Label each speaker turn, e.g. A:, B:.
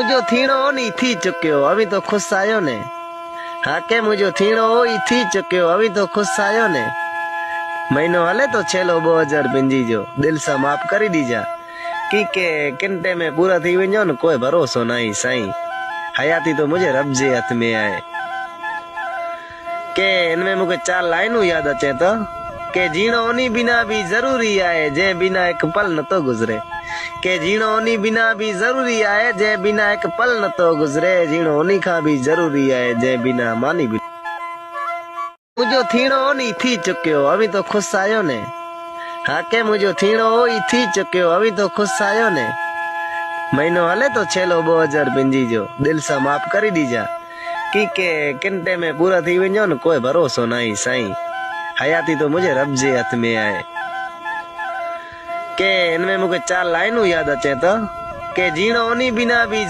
A: मुझो थीणो नी थी चुकियो अभी तो खुश आयो ने। हाँ के मुझो थीणो ई थी चुकियो अभी तो खुश आयो ने। महीनो हले तो छेलो 2000 पिंजी जो दिल से माफ करी दीजा की के किंटे में पूरा थी वञो न कोई भरोसो नहीं साईं। हयाती तो मुझे रब जे हथ में आहे। के इनमें मुझे 4 लाइनूं याद अचे तो के जीणो उन्हीं बिना भी जरूरी आहे जे बिना एक पल न तो गुजरे। के जीणो उन्हीं बिना भी जरूरी आहे जे बिना एक पल न तो गुजरे। जीणो उन्हीं खां भी जरूरी आहे जे बिना मानी भी। मुझो थीणो नी थी चुकियो अभी तो खुश आयो ने। हाँ के मुझो थीणो ई थी चुकियो अभी तो खुश आयो ने। महीनो हले तो छेलो 2000 पिंजी जो दिल से माफ करी दीजा की के किंटे में पूरा थी वञो न कोई भरोसो नहीं साईं। हयाती तो मुझे रब जे हथ में आहे। के इनमें मुझे 4 लाइनूं याद अचे तो के जीणो उन्हीं बिना भी